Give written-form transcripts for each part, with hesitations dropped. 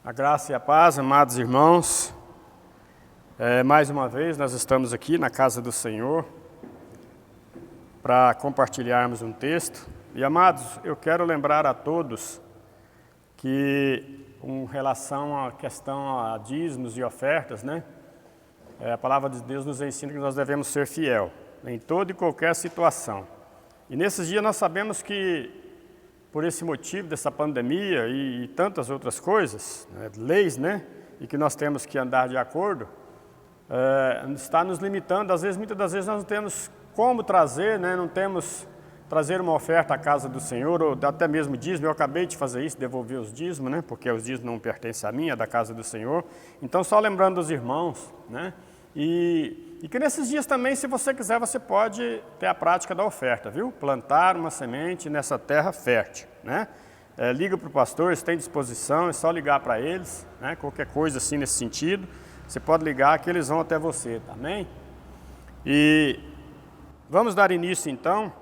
A graça e a paz, amados irmãos. Mais uma vez nós estamos aqui na casa do Senhor para compartilharmos um texto. E amados, eu quero lembrar a todos que com relação à questão a dízimos e ofertas, a palavra de Deus nos ensina que nós devemos ser fiel em toda e qualquer situação. E nesses dias nós sabemos que por esse motivo dessa pandemia e tantas outras coisas, leis, e que nós temos que andar de acordo, está nos limitando. Muitas das vezes nós não temos como trazer, não temos trazer uma oferta à casa do Senhor, ou até mesmo dízimo. Eu acabei de fazer isso, devolver os dízimos, porque os dízimos não pertencem a mim, é da casa do Senhor. Então, só lembrando dos irmãos, E que nesses dias também, se você quiser, você pode ter a prática da oferta, viu? Plantar uma semente nessa terra fértil, Liga para o pastor, eles têm disposição, é só ligar para eles, Qualquer coisa assim nesse sentido, você pode ligar que eles vão até você, amém? E vamos dar início então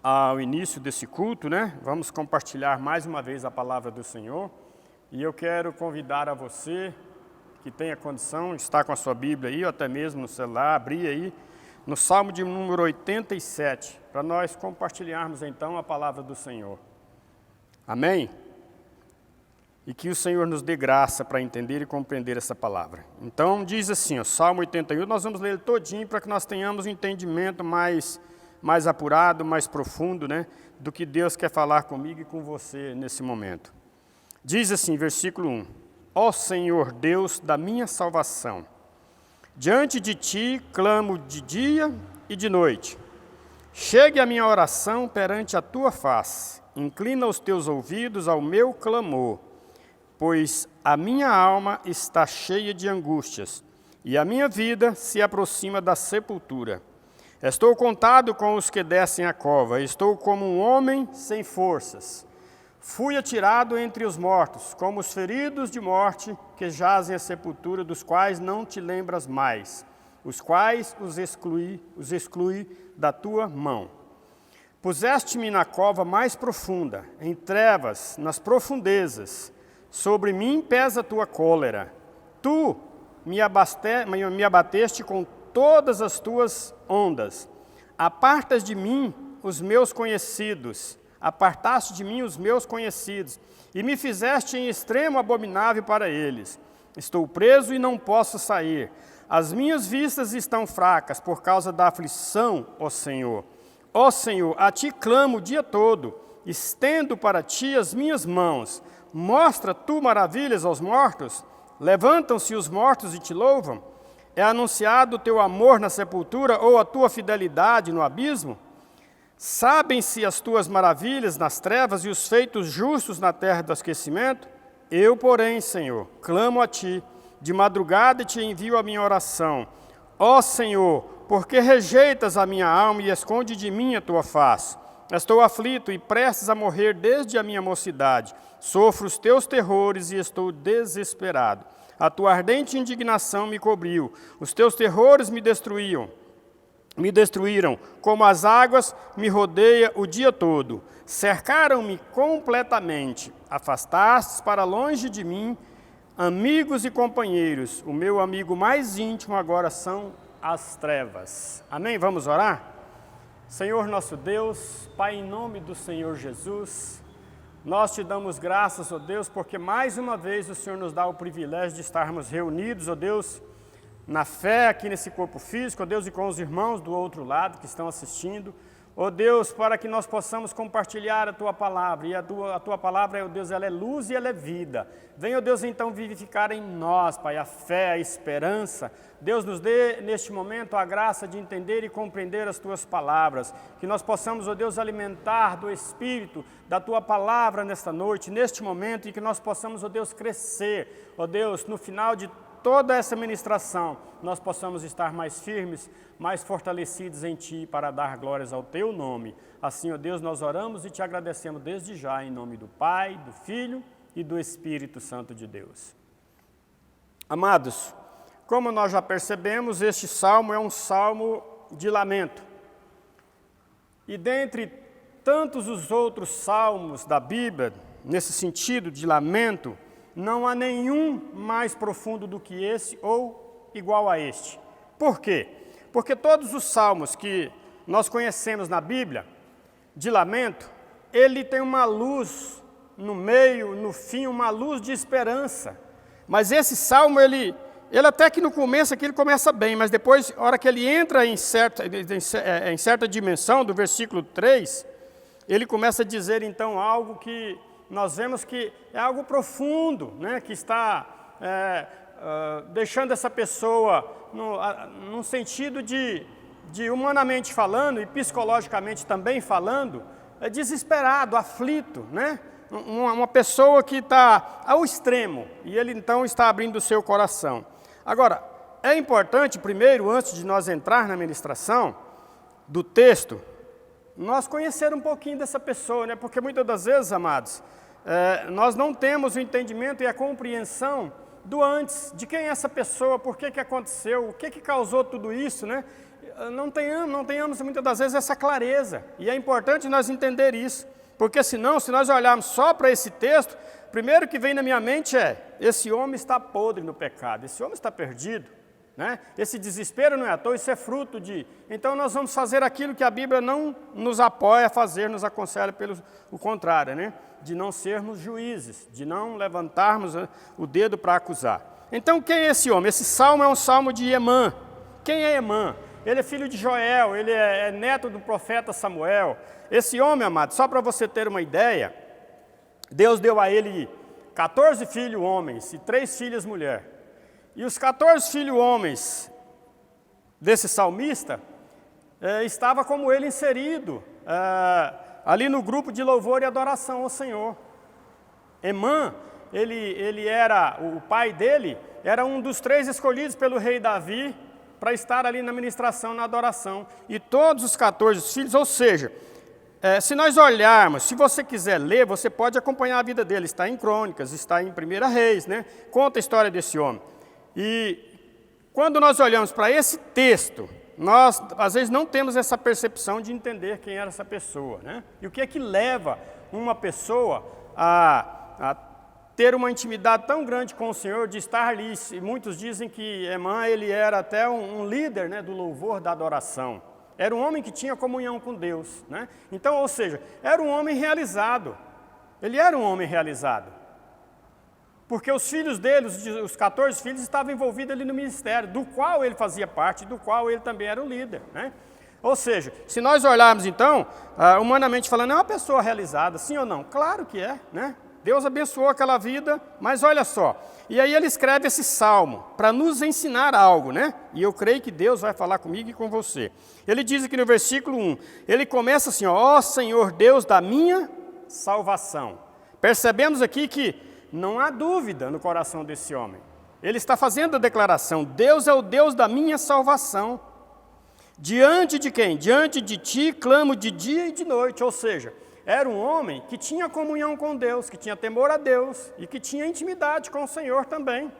ao início desse culto, Vamos compartilhar mais uma vez a palavra do Senhor. E eu quero convidar a você que tenha condição, está com a sua Bíblia aí, ou até mesmo no celular, abrir aí, no Salmo de número 87, para nós compartilharmos então a palavra do Senhor. Amém? E que o Senhor nos dê graça para entender e compreender essa palavra. Então diz assim, o Salmo 81, nós vamos ler ele todinho para que nós tenhamos um entendimento mais apurado, mais profundo, do que Deus quer falar comigo e com você nesse momento. Diz assim, versículo 1. Ó Senhor Deus da minha salvação, diante de Ti clamo de dia e de noite. Chegue a minha oração perante a Tua face, inclina os Teus ouvidos ao meu clamor, pois a minha alma está cheia de angústias, e a minha vida se aproxima da sepultura. Estou contado com os que descem a cova, estou como um homem sem forças. Fui atirado entre os mortos, como os feridos de morte que jazem a sepultura, dos quais não te lembras mais, os quais os exclui da tua mão. Puseste-me na cova mais profunda, em trevas, nas profundezas. Sobre mim pesa a tua cólera. Tu me abateste com todas as tuas ondas. Apartas de mim os meus conhecidos. Apartaste de mim os meus conhecidos, e me fizeste em extremo abominável para eles. Estou preso e não posso sair. As minhas vistas estão fracas por causa da aflição, ó Senhor. Ó Senhor, a Ti clamo o dia todo, estendo para Ti as minhas mãos. Mostra Tu maravilhas aos mortos, levantam-se os mortos e Te louvam. É anunciado o Teu amor na sepultura, ou a Tua fidelidade no abismo? Sabem-se as tuas maravilhas nas trevas e os feitos justos na terra do esquecimento? Eu, porém, Senhor, clamo a Ti, de madrugada te envio a minha oração. Ó Senhor, por que rejeitas a minha alma e esconde de mim a Tua face? Estou aflito e prestes a morrer desde a minha mocidade. Sofro os Teus terrores e estou desesperado. A Tua ardente indignação me cobriu, os Teus terrores me destruíram, como as águas me rodeia o dia todo. Cercaram-me completamente, afastastes para longe de mim, amigos e companheiros. O meu amigo mais íntimo agora são as trevas. Amém? Vamos orar? Senhor nosso Deus, Pai, em nome do Senhor Jesus, nós Te damos graças, ó Deus, porque mais uma vez o Senhor nos dá o privilégio de estarmos reunidos, ó Deus, na fé aqui nesse corpo físico, ó Deus, e com os irmãos do outro lado que estão assistindo, ó Deus, para que nós possamos compartilhar a Tua palavra, e a Tua palavra, ó Deus, ela é luz e ela é vida. Venha, ó Deus, então vivificar em nós, Pai, a fé, a esperança. Deus, nos dê neste momento a graça de entender e compreender as Tuas palavras, que nós possamos, ó Deus, alimentar do Espírito, da Tua palavra nesta noite, neste momento, e que nós possamos, ó Deus, crescer, ó Deus, no final de toda essa ministração, nós possamos estar mais firmes, mais fortalecidos em Ti, para dar glórias ao Teu nome. Assim, ó Deus, nós oramos e Te agradecemos desde já, em nome do Pai, do Filho e do Espírito Santo de Deus. Amados, como nós já percebemos, este salmo é um salmo de lamento. E dentre tantos os outros salmos da Bíblia, nesse sentido de lamento, não há nenhum mais profundo do que esse ou igual a este. Por quê? Porque todos os salmos que nós conhecemos na Bíblia, de lamento, ele tem uma luz no meio, no fim, uma luz de esperança. Mas esse salmo, ele até que no começo aqui ele começa bem, mas depois, a hora que ele entra em certa dimensão, do versículo 3, ele começa a dizer então algo que nós vemos que é algo profundo, né? Que está deixando essa pessoa num sentido de humanamente falando e psicologicamente também falando, desesperado, aflito, né? Uma pessoa que está ao extremo, e ele então está abrindo o seu coração. Agora, é importante primeiro, antes de nós entrar na ministração do texto, nós conhecer um pouquinho dessa pessoa, né? Porque muitas das vezes, amados, nós não temos o entendimento e a compreensão do antes, de quem é essa pessoa, por que aconteceu, o que causou tudo isso, né? Não tenhamos muitas das vezes essa clareza, e é importante nós entender isso, porque senão, se nós olharmos só para esse texto, primeiro que vem na minha mente esse homem está podre no pecado, esse homem está perdido, né? Esse desespero não é à toa, isso é fruto de... Então nós vamos fazer aquilo que a Bíblia não nos apoia a fazer, nos aconselha pelo o contrário, né? De não sermos juízes, de não levantarmos o dedo para acusar. Então quem é esse homem? Esse salmo é um salmo de Emã. Quem é Emã? Ele é filho de Joel, ele é neto do profeta Samuel. Esse homem, amado, só para você ter uma ideia, Deus deu a ele 14 filhos homens e 3 filhas mulheres. E os 14 filhos homens desse salmista estava como ele inserido ali no grupo de louvor e adoração ao Senhor. Emã, ele era, o pai dele era um dos 3 escolhidos pelo rei Davi para estar ali na ministração, na adoração. E todos os 14 filhos, ou seja, se nós olharmos, se você quiser ler, você pode acompanhar a vida dele, está em Crônicas, está em 1 Reis, né? Conta a história desse homem. E quando nós olhamos para esse texto, nós às vezes não temos essa percepção de entender quem era essa pessoa, né? E o que é que leva uma pessoa a ter uma intimidade tão grande com o Senhor, de estar ali. E muitos dizem que Emã, ele era até um líder, né, do louvor, da adoração. Era um homem que tinha comunhão com Deus, né? Então, ou seja, era um homem realizado. Ele era um homem realizado. Porque os filhos dele, os 14 filhos, estavam envolvidos ali no ministério, do qual ele fazia parte, do qual ele também era o líder, né? Ou seja, se nós olharmos então, humanamente falando, é uma pessoa realizada, sim ou não? Claro que é, né? Deus abençoou aquela vida, mas olha só, e aí ele escreve esse salmo para nos ensinar algo, né? E eu creio que Deus vai falar comigo e com você. Ele diz aqui no versículo 1, ele começa assim, ó Senhor Deus da minha salvação. Percebemos aqui que não há dúvida no coração desse homem. Ele está fazendo a declaração, Deus é o Deus da minha salvação. Diante de quem? Diante de ti clamo de dia e de noite, ou seja, era um homem que tinha comunhão com Deus, que tinha temor a Deus e que tinha intimidade com o Senhor também.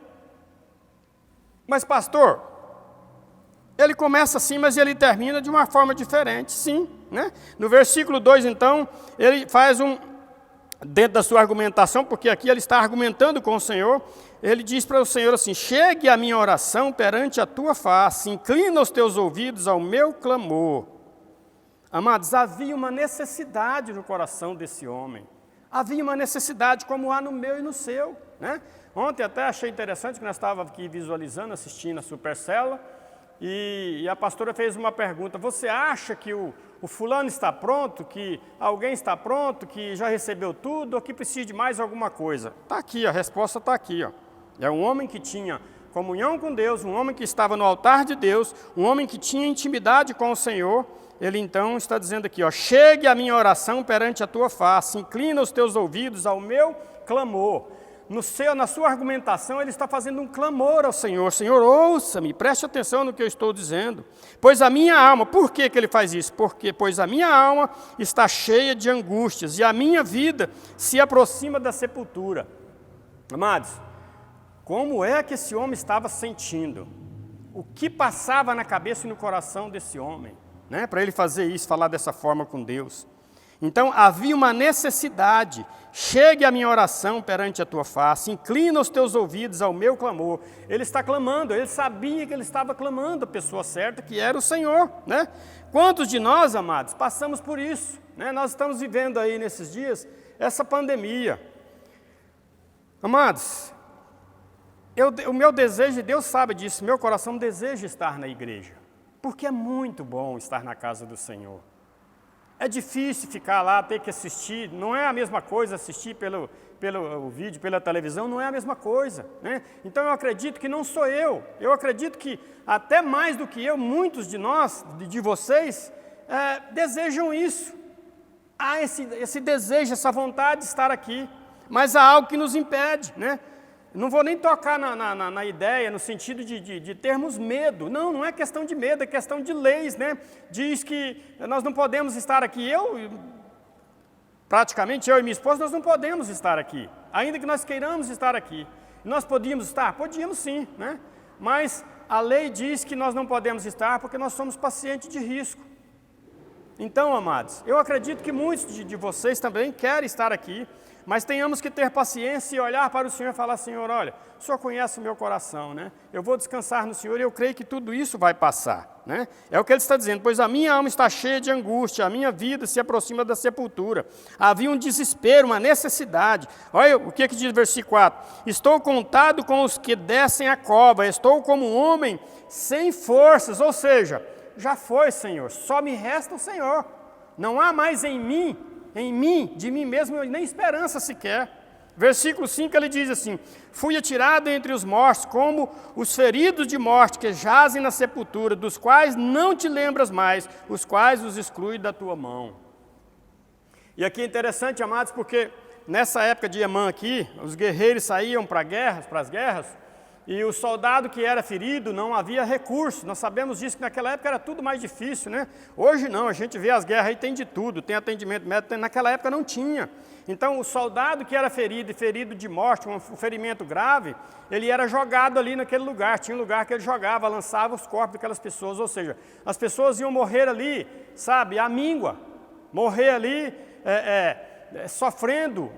Mas pastor, ele começa assim, mas ele termina de uma forma diferente, sim, né? No versículo 2 então, ele faz dentro da sua argumentação, porque aqui ele está argumentando com o Senhor, ele diz para o Senhor assim, chegue a minha oração perante a tua face, inclina os teus ouvidos ao meu clamor. Amados, havia uma necessidade no coração desse homem. Havia uma necessidade como há no meu e no seu, né? Ontem até achei interessante que nós estávamos aqui visualizando, assistindo a Supercélula, e a pastora fez uma pergunta, você acha que o fulano está pronto, que alguém está pronto, que já recebeu tudo, ou que precisa de mais alguma coisa? Está aqui, a resposta está aqui, ó. É um homem que tinha comunhão com Deus, um homem que estava no altar de Deus, um homem que tinha intimidade com o Senhor. Ele então está dizendo aqui, ó, chegue a minha oração perante a tua face, inclina os teus ouvidos ao meu clamor. Na sua argumentação, ele está fazendo um clamor ao Senhor. Senhor, ouça-me, preste atenção no que eu estou dizendo. Pois a minha alma, por que ele faz isso? Pois a minha alma está cheia de angústias e a minha vida se aproxima da sepultura. Amados, como é que esse homem estava sentindo? O que passava na cabeça e no coração desse homem, né? Para ele fazer isso, falar dessa forma com Deus. Então havia uma necessidade. Chegue a minha oração perante a tua face, inclina os teus ouvidos ao meu clamor. Ele está clamando, ele sabia que ele estava clamando a pessoa certa, que era o Senhor, né? Quantos de nós, amados, passamos por isso, né? Nós estamos vivendo aí nesses dias essa pandemia. Amados, o meu desejo, e Deus sabe disso, meu coração deseja estar na igreja, porque é muito bom estar na casa do Senhor. É difícil ficar lá, ter que assistir, não é a mesma coisa assistir pelo vídeo, pela televisão, não é a mesma coisa, né? Então eu acredito que não sou eu acredito que até mais do que eu, muitos de nós, de vocês, desejam isso. Há esse desejo, essa vontade de estar aqui, mas há algo que nos impede, né? Não vou nem tocar na ideia, no sentido de termos medo. Não é questão de medo, é questão de leis, né? Diz que nós não podemos estar aqui. Praticamente eu e minha esposa, nós não podemos estar aqui. Ainda que nós queiramos estar aqui. Nós podíamos estar? Podíamos sim, né? Mas a lei diz que nós não podemos estar porque nós somos pacientes de risco. Então, amados, eu acredito que muitos de vocês também querem estar aqui, mas tenhamos que ter paciência e olhar para o Senhor e falar: Senhor, olha, o Senhor conhece o meu coração, né? Eu vou descansar no Senhor e eu creio que tudo isso vai passar, né? É o que ele está dizendo: pois a minha alma está cheia de angústia, a minha vida se aproxima da sepultura. Havia um desespero, uma necessidade. Olha o que diz o versículo 4: estou contado com os que descem a cova, estou como um homem sem forças. Ou seja, já foi, Senhor, só me resta o Senhor. Não há mais em mim, de mim mesmo, nem esperança sequer. Versículo 5, ele diz assim: fui atirado entre os mortos, como os feridos de morte que jazem na sepultura, dos quais não te lembras mais, os quais os exclui da tua mão. E aqui é interessante, amados, porque nessa época de Emã aqui, os guerreiros saíam para as guerras, e o soldado que era ferido não havia recurso. Nós sabemos disso, que naquela época era tudo mais difícil, né? Hoje não, a gente vê as guerras aí, tem de tudo, tem atendimento médico, naquela época não tinha. Então o soldado que era ferido, e ferido de morte, um ferimento grave, ele era jogado ali naquele lugar, tinha um lugar que ele jogava, lançava os corpos daquelas pessoas, ou seja, as pessoas iam morrer ali, sabe, à míngua, morrer ali sofrendo,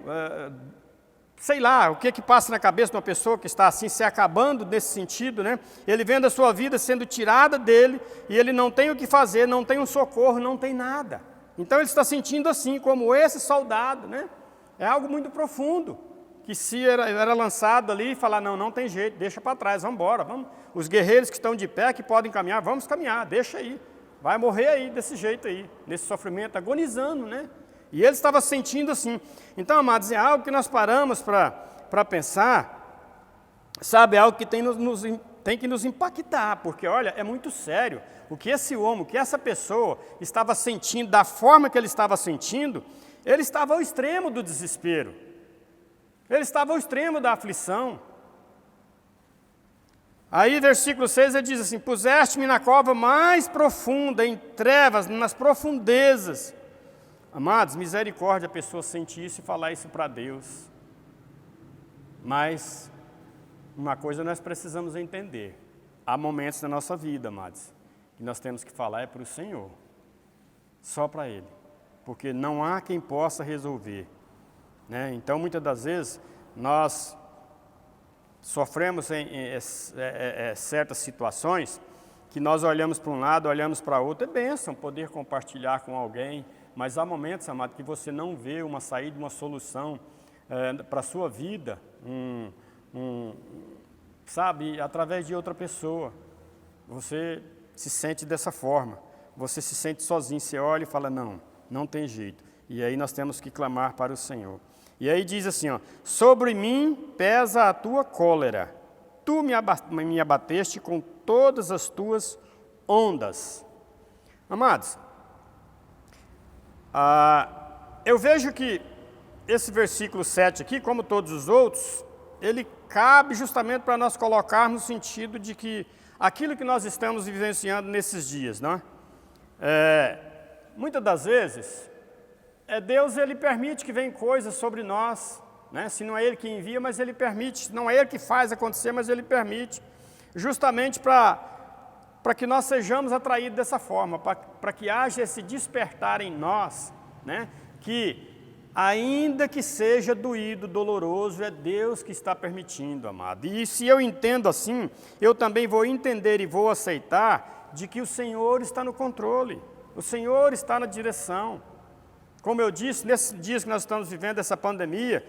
sei lá, o que passa na cabeça de uma pessoa que está assim, se acabando nesse sentido, né? Ele vendo a sua vida sendo tirada dele, e ele não tem o que fazer, não tem um socorro, não tem nada. Então ele está sentindo assim, como esse soldado, né? É algo muito profundo, que se era lançado ali e falar: não tem jeito, deixa para trás, vamos embora, vamos. Os guerreiros que estão de pé, que podem caminhar, vamos caminhar, deixa aí, vai morrer aí, desse jeito aí, nesse sofrimento, agonizando, né? E ele estava sentindo assim. Então, amados, é algo que nós paramos para pensar, sabe, é algo que tem que nos impactar, porque, olha, é muito sério. O que esse homem, o que essa pessoa estava sentindo, da forma que ele estava sentindo, ele estava ao extremo do desespero. Ele estava ao extremo da aflição. Aí, versículo 6, ele diz assim: puseste-me na cova mais profunda, em trevas, nas profundezas. Amados, misericórdia a pessoa sentir isso e falar isso para Deus. Mas uma coisa nós precisamos entender: há momentos na nossa vida, amados, que nós temos que falar para o Senhor, só para Ele, porque não há quem possa resolver, né? Então, muitas das vezes, nós sofremos em certas situações que nós olhamos para um lado, olhamos para outro. É bênção poder compartilhar com alguém, mas há momentos, amado, que você não vê uma saída, uma solução para a sua vida, sabe, através de outra pessoa. Você se sente dessa forma, você se sente sozinho, você olha e fala: não tem jeito. E aí nós temos que clamar para o Senhor. E aí diz assim, ó: sobre mim pesa a tua cólera, tu me abateste com todas as tuas ondas. Amados, eu vejo que esse versículo 7 aqui, como todos os outros, ele cabe justamente para nós colocarmos no sentido de que aquilo que nós estamos vivenciando nesses dias, não é? Muitas das vezes, Deus, ele permite que venham coisas sobre nós, né? Se não é Ele que envia, mas Ele permite, não é Ele que faz acontecer, mas Ele permite, justamente para que nós sejamos atraídos dessa forma, para que haja esse despertar em nós, né? que, ainda que seja doído, doloroso, é Deus que está permitindo, amado. E se eu entendo assim, eu também vou entender e vou aceitar de que o Senhor está no controle, o Senhor está na direção. Como eu disse, nesses dias que nós estamos vivendo essa pandemia,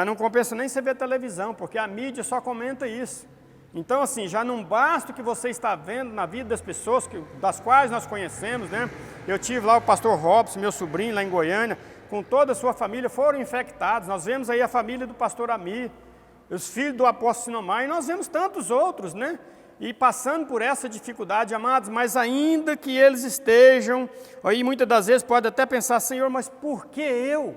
não compensa nem você ver televisão, porque a mídia só comenta isso. Então, assim, já não basta o que você está vendo na vida das pessoas, das quais nós conhecemos, né? Eu tive lá o pastor Robson, meu sobrinho, lá em Goiânia, com toda a sua família, foram infectados. Nós vemos aí a família do pastor Amir, os filhos do apóstolo Sinomar, e nós vemos tantos outros, né? E passando por essa dificuldade, amados, mas ainda que eles estejam, aí muitas das vezes pode até pensar, Senhor, mas por que eu?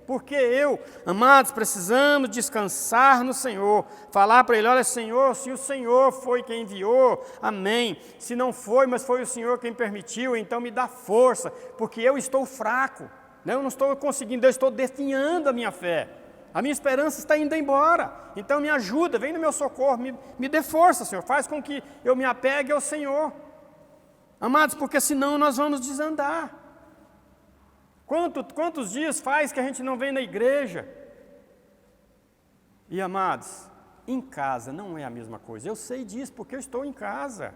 Por que eu? Amados, precisamos descansar no Senhor, falar para Ele, olha Senhor, se o Senhor foi quem enviou, amém. Se não foi, mas foi o Senhor quem permitiu, então me dá força, porque eu estou fraco, né? Eu não estou conseguindo, eu estou definhando a minha fé. A minha esperança está indo embora, então me ajuda, vem no meu socorro, me dê força, Senhor, faz com que eu me apegue ao Senhor. Amados, porque senão nós vamos desandar. Quantos dias faz que a gente não vem na igreja? E amados, em casa não é a mesma coisa, eu sei disso porque eu estou em casa.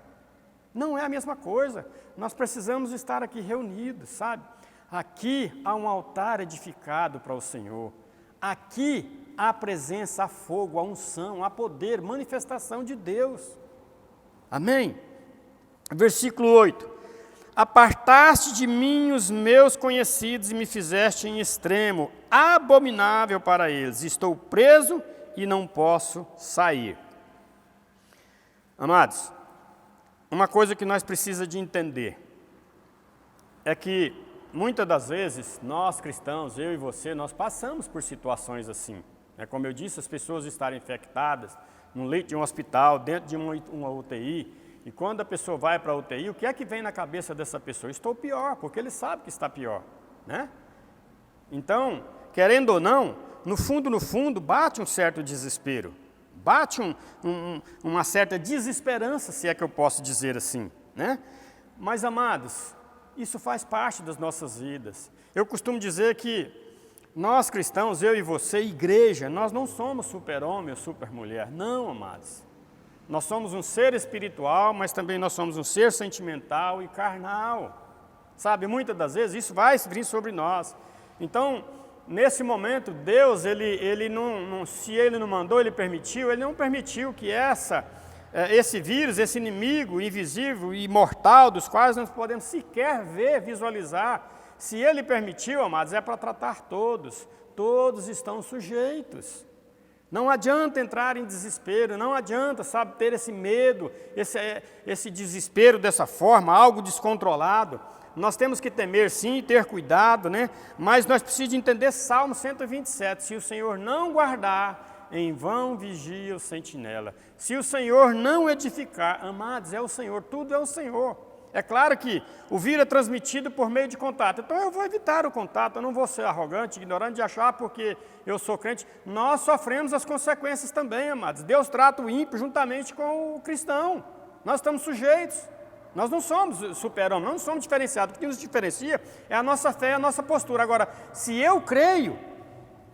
Não é a mesma coisa, nós precisamos estar aqui reunidos, sabe? Aqui há um altar edificado para o Senhor. Aqui há presença, há fogo, há unção, há poder, manifestação de Deus. Amém? Versículo 8. Apartaste de mim os meus conhecidos e me fizeste em extremo abominável para eles. Estou preso e não posso sair. Amados, uma coisa que nós precisamos de entender é que muitas das vezes, nós cristãos, eu e você, nós passamos por situações assim. Como eu disse, as pessoas estarem infectadas no leito de um hospital, dentro de uma UTI, e quando a pessoa vai para a UTI, o que é que vem na cabeça dessa pessoa? Estou pior, porque ele sabe que está pior, né? Então, querendo ou não, no fundo, bate um certo desespero, bate uma certa desesperança, se é que eu posso dizer assim, né? Mas, amados, isso faz parte das nossas vidas. Eu costumo dizer que nós cristãos, eu e você, igreja, nós não somos super-homem ou super-mulher. Não, amados. Nós somos um ser espiritual, mas também nós somos um ser sentimental e carnal. Sabe, muitas das vezes isso vai vir sobre nós. Então, nesse momento, Deus, ele não, se Ele não mandou, Ele permitiu, Ele não permitiu que esse vírus, esse inimigo invisível e mortal, dos quais nós podemos sequer ver, visualizar, se Ele permitiu, amados, é para tratar todos. Todos estão sujeitos. Não adianta entrar em desespero, não adianta, sabe, ter esse medo, esse desespero dessa forma, algo descontrolado. Nós temos que temer sim, ter cuidado, né? Mas nós precisamos entender Salmo 127, se o Senhor não guardar, em vão vigia o sentinela. Se o Senhor não edificar, amados, é o Senhor, tudo é o Senhor. É claro que o vírus é transmitido por meio de contato, então eu vou evitar o contato, eu não vou ser arrogante, ignorante de achar porque eu sou crente. Nós sofremos as consequências também, amados. Deus trata o ímpio juntamente com o cristão. Nós estamos sujeitos. Nós não somos super-homens, não somos diferenciados. O que nos diferencia é a nossa fé, a nossa postura. Agora, se eu creio,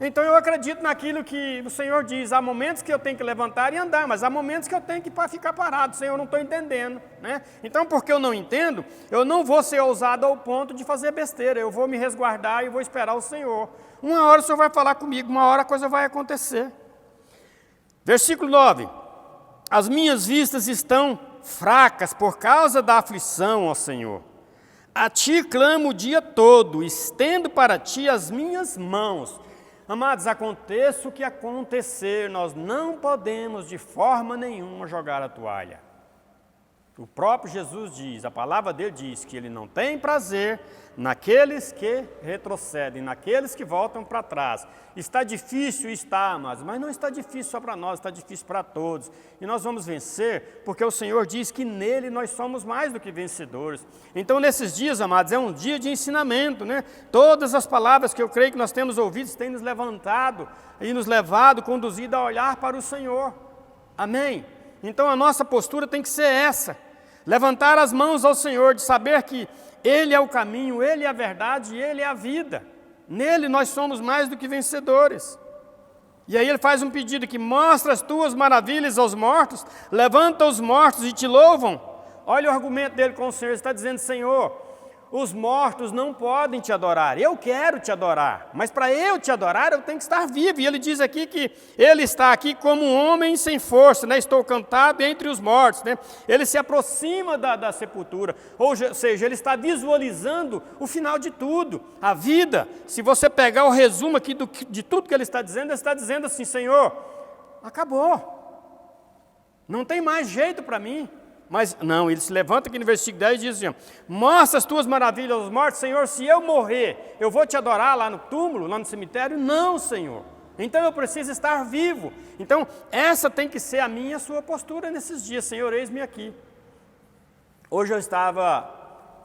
então eu acredito naquilo que o Senhor diz. Há momentos que eu tenho que levantar e andar, mas há momentos que eu tenho que ficar parado. Senhor, eu não estou entendendo, né? Então, porque eu não entendo, eu não vou ser ousado ao ponto de fazer besteira. Eu vou me resguardar e vou esperar o Senhor. Uma hora o Senhor vai falar comigo, uma hora a coisa vai acontecer. Versículo 9. As minhas vistas estão fracas por causa da aflição, ó Senhor. A Ti clamo o dia todo, estendo para Ti as minhas mãos. Amados, aconteça o que acontecer, nós não podemos de forma nenhuma jogar a toalha. O próprio Jesus diz, a palavra dele diz que Ele não tem prazer naqueles que retrocedem, naqueles que voltam para trás. Está difícil? Está, amados, mas não está difícil só para nós, está difícil para todos. E nós vamos vencer, porque o Senhor diz que nele nós somos mais do que vencedores. Então, nesses dias, amados, é um dia de ensinamento, né? Todas as palavras que eu creio que nós temos ouvido têm nos levantado e nos levado, conduzido a olhar para o Senhor. Amém? Então, a nossa postura tem que ser essa. Levantar as mãos ao Senhor, de saber que Ele é o caminho, Ele é a verdade e Ele é a vida. Nele nós somos mais do que vencedores. E aí ele faz um pedido que mostra as tuas maravilhas aos mortos, levanta os mortos e te louvam. Olha o argumento dele com o Senhor, ele está dizendo: Senhor, os mortos não podem te adorar, eu quero te adorar, mas para eu te adorar eu tenho que estar vivo. E ele diz aqui que ele está aqui como um homem sem força, né? Estou cantado entre os mortos, né? Ele se aproxima da sepultura, ou seja, ele está visualizando o final de tudo, a vida. Se você pegar o resumo aqui de tudo que ele está dizendo assim: Senhor, acabou, não tem mais jeito para mim. Mas não, ele se levanta aqui no versículo 10 e diz assim: mostra as tuas maravilhas aos mortos. Senhor, se eu morrer, eu vou te adorar lá no túmulo, lá no cemitério? Não, Senhor. Então eu preciso estar vivo. Então essa tem que ser a minha e a sua postura nesses dias. Senhor, eis-me aqui. Hoje eu estava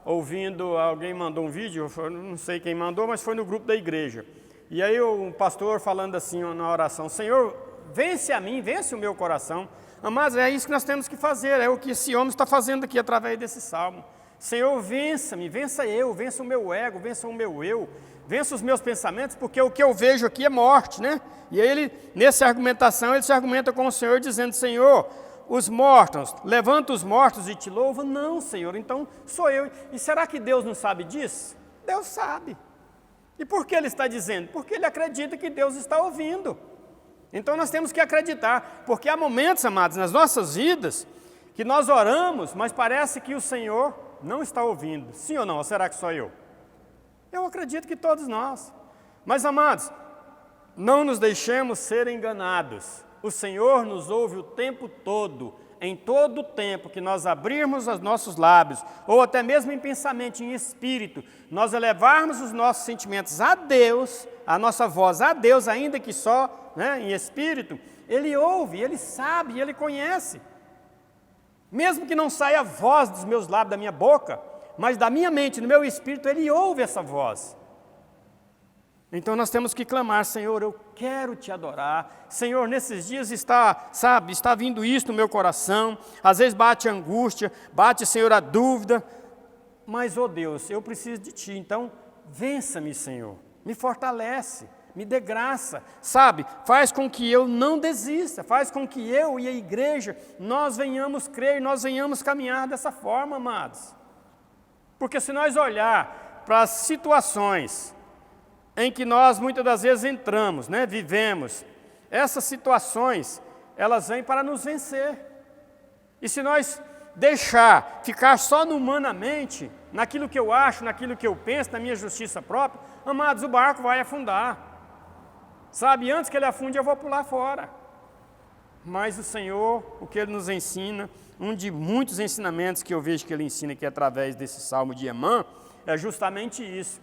ouvindo, alguém mandou um vídeo, não sei quem mandou, mas foi no grupo da igreja. E aí o pastor falando assim na oração: Senhor, vence a mim, vence o meu coração. Amados, é isso que nós temos que fazer, é o que esse homem está fazendo aqui através desse salmo. Senhor, vença-me, vença eu, vença o meu ego, vença o meu eu, vença os meus pensamentos, porque o que eu vejo aqui é morte, né? E aí ele, nessa argumentação, ele se argumenta com o Senhor dizendo: Senhor, os mortos, levanta os mortos e te louva? Não, Senhor, então sou eu. E será que Deus não sabe disso? Deus sabe. E por que ele está dizendo? Porque ele acredita que Deus está ouvindo. Então nós temos que acreditar, porque há momentos, amados, nas nossas vidas, que nós oramos, mas parece que o Senhor não está ouvindo. Sim ou não? Ou será que só eu? Eu acredito que todos nós. Mas, amados, não nos deixemos ser enganados. O Senhor nos ouve o tempo todo, em todo o tempo que nós abrirmos os nossos lábios, ou até mesmo em pensamento, em espírito, nós elevarmos os nossos sentimentos a Deus, a nossa voz a Deus, ainda que só, né, em espírito, Ele ouve, Ele sabe, Ele conhece. Mesmo que não saia a voz dos meus lábios, da minha boca, mas da minha mente, do meu espírito, Ele ouve essa voz. Então nós temos que clamar: Senhor, eu quero te adorar. Senhor, nesses dias está vindo isso no meu coração. Às vezes bate a angústia, bate, Senhor, a dúvida. Mas, ó Deus, eu preciso de Ti. Então, vença-me, Senhor. Me fortalece, me dê graça. Faz com que eu não desista. Faz com que eu e a igreja, nós venhamos crer, nós venhamos caminhar dessa forma, amados. Porque se nós olhar para as situações em que nós muitas das vezes entramos, né, vivemos, essas situações, elas vêm para nos vencer. E se nós ficar só no humanamente, naquilo que eu acho, naquilo que eu penso, na minha justiça própria, amados, o barco vai afundar. Antes que ele afunde, eu vou pular fora. Mas o Senhor, o que Ele nos ensina, um de muitos ensinamentos que eu vejo que Ele ensina aqui através desse Salmo de Emã, é justamente isso.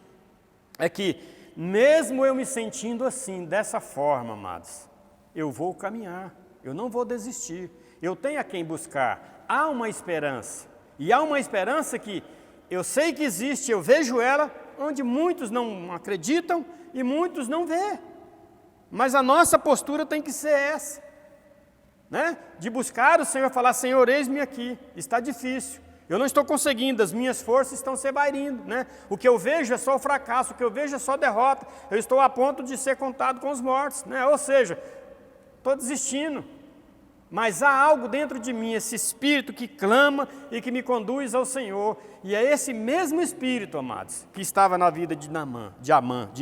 É que mesmo eu me sentindo assim, dessa forma, amados, eu vou caminhar, eu não vou desistir, eu tenho a quem buscar. Há uma esperança, e há uma esperança que eu sei que existe, eu vejo ela, onde muitos não acreditam e muitos não vê. Mas a nossa postura tem que ser essa, né? De buscar o Senhor, falar: Senhor, eis-me aqui, está difícil. Eu não estou conseguindo, as minhas forças estão se esvaindo, né? O que eu vejo é só o fracasso, o que eu vejo é só derrota. Eu estou a ponto de ser contado com os mortos, né? Ou seja, estou desistindo. Mas há algo dentro de mim, esse espírito que clama e que me conduz ao Senhor. E é esse mesmo espírito, amados, que estava na vida de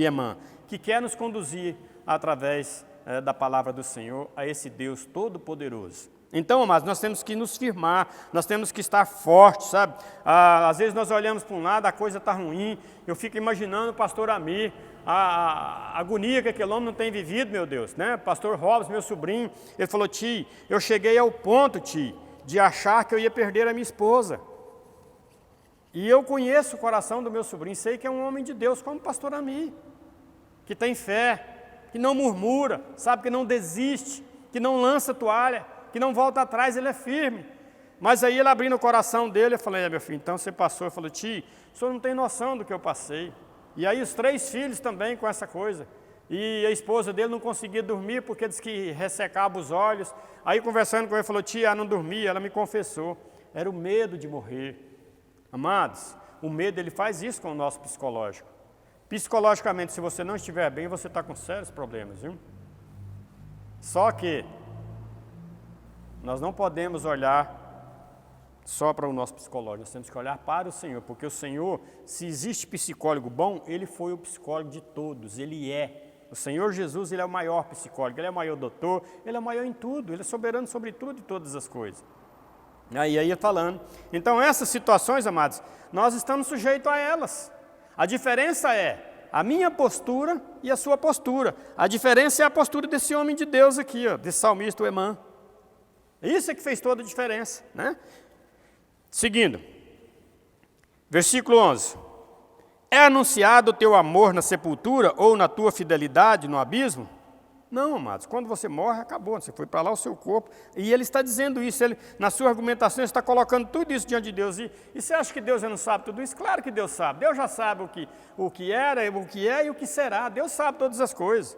Emã, que quer nos conduzir através da palavra do Senhor a esse Deus Todo-Poderoso. Então, amados, nós temos que nos firmar, nós temos que estar fortes, às vezes nós olhamos para um lado, a coisa está ruim, eu fico imaginando o pastor Amir, a agonia que aquele homem não tem vivido, meu Deus, né? Pastor Robson, meu sobrinho, ele falou: Ti, eu cheguei ao ponto, Ti, de achar que eu ia perder a minha esposa. E eu conheço o coração do meu sobrinho, sei que é um homem de Deus, como o pastor Amir, que tem fé, que não murmura, que não desiste, que não lança toalha, que não volta atrás, ele é firme. Mas aí ele abrindo o coração dele, eu falei: meu filho, então você passou. Eu falei: Tio, o senhor não tem noção do que eu passei. E aí os 3 filhos também com essa coisa. E a esposa dele não conseguia dormir porque disse que ressecava os olhos. Aí conversando com ele, falou: Tia, não dormia, ela me confessou. Era o medo de morrer. Amados, o medo ele faz isso com o nosso psicológico. Psicologicamente, se você não estiver bem, você está com sérios problemas, viu? Só que nós não podemos olhar só para o nosso psicológico, nós temos que olhar para o Senhor, porque o Senhor, se existe psicólogo bom, Ele foi o psicólogo de todos, Ele é. O Senhor Jesus, Ele é o maior psicólogo, Ele é o maior doutor, Ele é o maior em tudo, Ele é soberano sobre tudo e todas as coisas. Aí falando. Então essas situações, amados, nós estamos sujeitos a elas. A diferença é a minha postura e a sua postura. A diferença é a postura desse homem de Deus aqui, ó, desse salmista, o Emã. Isso é que fez toda a diferença, né? Seguindo, versículo 11. É anunciado o teu amor na sepultura ou na tua fidelidade no abismo? Não, amados, quando você morre, acabou, você foi para lá o seu corpo. E ele está dizendo isso, ele, na sua argumentação, ele está colocando tudo isso diante de Deus. E você acha que Deus já não sabe tudo isso? Claro que Deus sabe. Deus já sabe o que era, o que é e o que será. Deus sabe todas as coisas.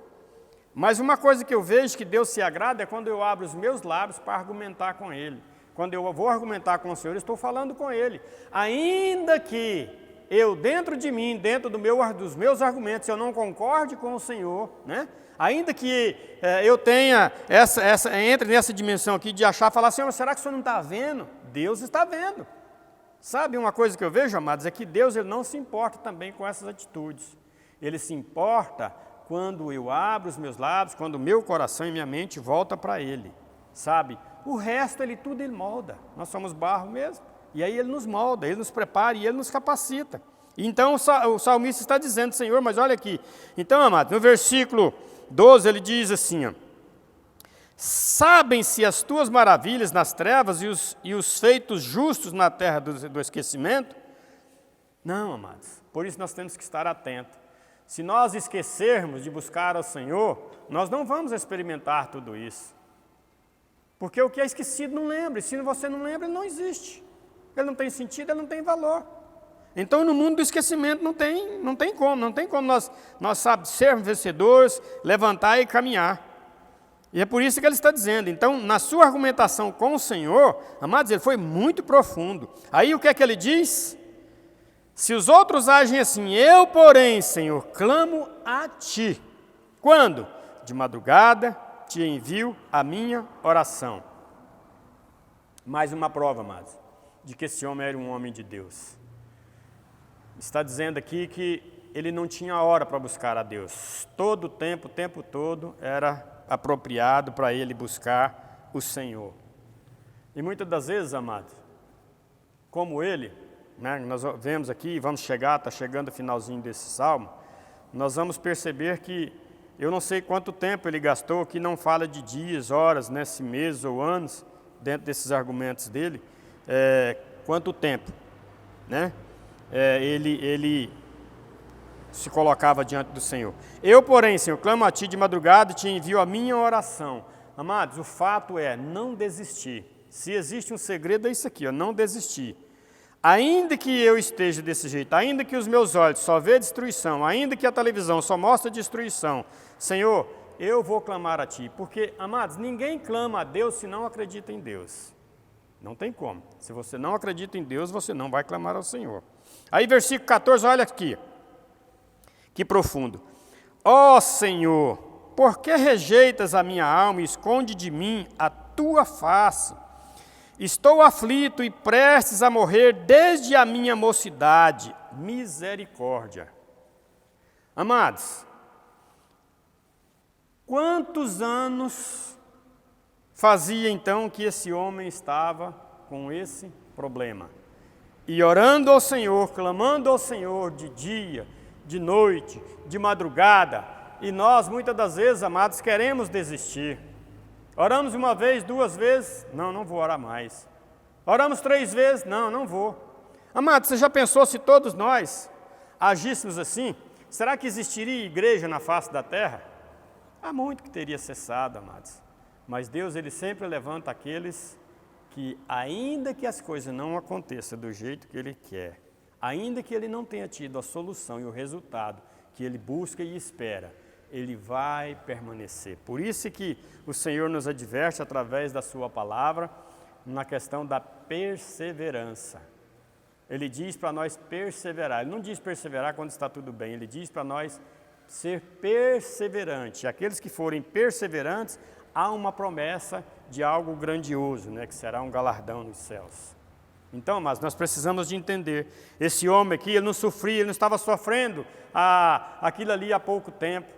Mas uma coisa que eu vejo que Deus se agrada é quando eu abro os meus lábios para argumentar com Ele. Quando eu vou argumentar com o Senhor, eu estou falando com Ele. Ainda que eu, dentro de mim, dentro dos meus argumentos, eu não concorde com o Senhor, né? Ainda que eu tenha entre nessa dimensão aqui de achar, falar, Senhor, será que o Senhor não está vendo? Deus está vendo. Sabe uma coisa que eu vejo, amados, é que Deus ele não se importa também com essas atitudes. Ele se importa quando eu abro os meus lábios, quando o meu coração e minha mente volta para Ele, sabe? O resto, tudo Ele molda. Nós somos barro mesmo. E aí Ele nos molda, Ele nos prepara e Ele nos capacita. Então o salmista está dizendo, Senhor, mas olha aqui. Então, amados, no versículo 12 ele diz assim, ó, sabem-se as tuas maravilhas nas trevas e os feitos justos na terra do esquecimento? Não, amados, por isso nós temos que estar atentos. Se nós esquecermos de buscar ao Senhor, nós não vamos experimentar tudo isso. Porque o que é esquecido não lembra, e se você não lembra, ele não existe. Ele não tem sentido, ele não tem valor. Então, no mundo do esquecimento não tem como nós sermos vencedores, levantar e caminhar. E é por isso que ele está dizendo. Então, na sua argumentação com o Senhor, amados, ele foi muito profundo. Aí o que é que ele diz? Se os outros agem assim, eu, porém, Senhor, clamo a Ti. Quando? De madrugada te envio a minha oração. Mais uma prova, amados, de que esse homem era um homem de Deus. Está dizendo aqui que ele não tinha hora para buscar a Deus. Todo o tempo todo, era apropriado para ele buscar o Senhor. E muitas das vezes, amados, como ele, né, nós vemos aqui, está chegando o finalzinho desse salmo, nós vamos perceber que, eu não sei quanto tempo ele gastou, que não fala de dias, horas, né, se meses ou anos, dentro desses argumentos dele, quanto tempo, né? Ele se colocava diante do Senhor. Eu, porém, Senhor, clamo a Ti de madrugada e Te envio a minha oração. Amados, o fato é não desistir. Se existe um segredo, é isso aqui, ó, não desistir. Ainda que eu esteja desse jeito, ainda que os meus olhos só vejam destruição, ainda que a televisão só mostre destruição, Senhor, eu vou clamar a Ti. Porque, amados, ninguém clama a Deus se não acredita em Deus. Não tem como. Se você não acredita em Deus, você não vai clamar ao Senhor. Aí, versículo 14, olha aqui. Que profundo. Ó Senhor, por que rejeitas a minha alma e esconde de mim a Tua face? Estou aflito e prestes a morrer desde a minha mocidade. Misericórdia. Amados, quantos anos fazia então que esse homem estava com esse problema? E orando ao Senhor, clamando ao Senhor de dia, de noite, de madrugada. E nós, muitas das vezes, amados, queremos desistir. Oramos uma vez, duas vezes, não vou orar mais. Oramos 3 vezes, não vou. Amados, você já pensou se todos nós agíssemos assim? Será que existiria igreja na face da terra? Há muito que teria cessado, amados. Mas Deus, Ele sempre levanta aqueles que, ainda que as coisas não aconteçam do jeito que Ele quer, ainda que Ele não tenha tido a solução e o resultado que Ele busca e espera, Ele vai permanecer. Por isso que o Senhor nos adverte através da Sua palavra na questão da perseverança. Ele diz para nós perseverar. Ele não diz perseverar quando está tudo bem, ele diz para nós ser perseverante. Aqueles que forem perseverantes, há uma promessa de algo grandioso, né, que será um galardão nos céus. Então, mas nós precisamos de entender, esse homem aqui, ele não sofria, ele não estava sofrendo aquilo ali há pouco tempo.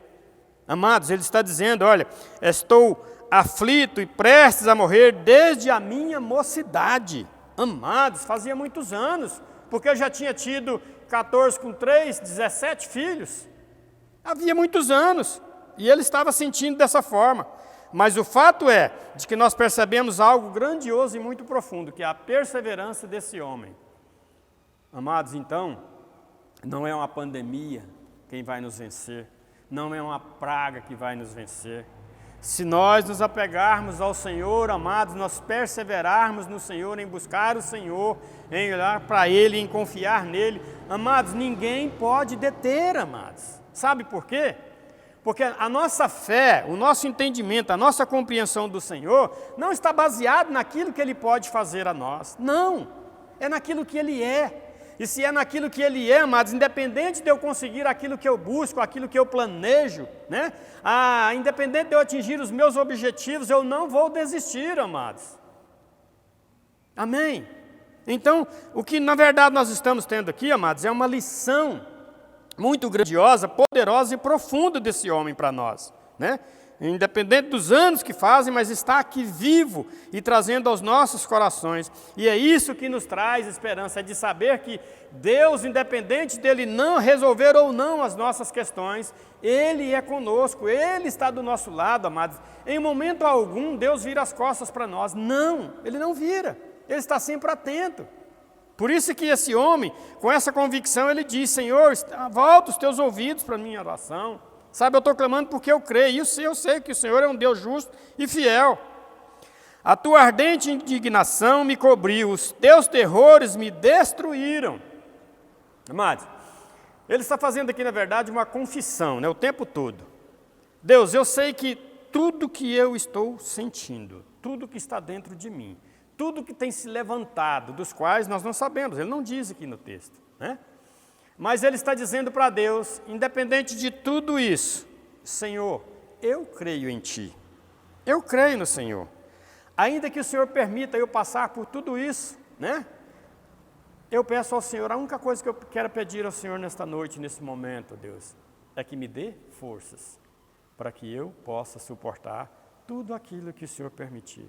Amados, ele está dizendo, olha, estou aflito e prestes a morrer desde a minha mocidade. Amados, fazia muitos anos, porque eu já tinha tido 14 com 3, 17 filhos. Havia muitos anos, e ele estava sentindo dessa forma. Mas o fato é de que nós percebemos algo grandioso e muito profundo, que é a perseverança desse homem. Amados, então, não é uma pandemia quem vai nos vencer, não é uma praga que vai nos vencer. Se nós nos apegarmos ao Senhor, amados, nós perseverarmos no Senhor, em buscar o Senhor, em olhar para Ele, em confiar nele, amados, ninguém pode deter, amados. Sabe por quê? Porque a nossa fé, o nosso entendimento, a nossa compreensão do Senhor não está baseado naquilo que Ele pode fazer a nós. Não, é naquilo que Ele é. E se é naquilo que Ele é, amados, independente de eu conseguir aquilo que eu busco, aquilo que eu planejo, né? Independente de eu atingir os meus objetivos, eu não vou desistir, amados. Amém? Então, o que na verdade nós estamos tendo aqui, amados, é uma lição muito grandiosa, poderosa e profunda desse homem para nós, né? Independente dos anos que fazem, mas está aqui vivo e trazendo aos nossos corações. E é isso que nos traz esperança, é de saber que Deus, independente dele não resolver ou não as nossas questões, Ele é conosco, Ele está do nosso lado, amados. Em momento algum, Deus vira as costas para nós. Não, Ele não vira, Ele está sempre atento. Por isso que esse homem, com essa convicção, ele diz, Senhor, volta os teus ouvidos para a minha oração. Sabe, eu estou clamando porque eu creio, e eu sei que o Senhor é um Deus justo e fiel. A tua ardente indignação me cobriu, os teus terrores me destruíram. Amados, ele está fazendo aqui, na verdade, uma confissão, né, o tempo todo. Deus, eu sei que tudo que eu estou sentindo, tudo que está dentro de mim, tudo que tem se levantado, dos quais nós não sabemos, ele não diz aqui no texto, né? Mas ele está dizendo para Deus, independente de tudo isso, Senhor, eu creio em Ti, eu creio no Senhor. Ainda que o Senhor permita eu passar por tudo isso, né? Eu peço ao Senhor, a única coisa que eu quero pedir ao Senhor nesta noite, nesse momento, Deus, é que me dê forças para que eu possa suportar tudo aquilo que o Senhor permitir.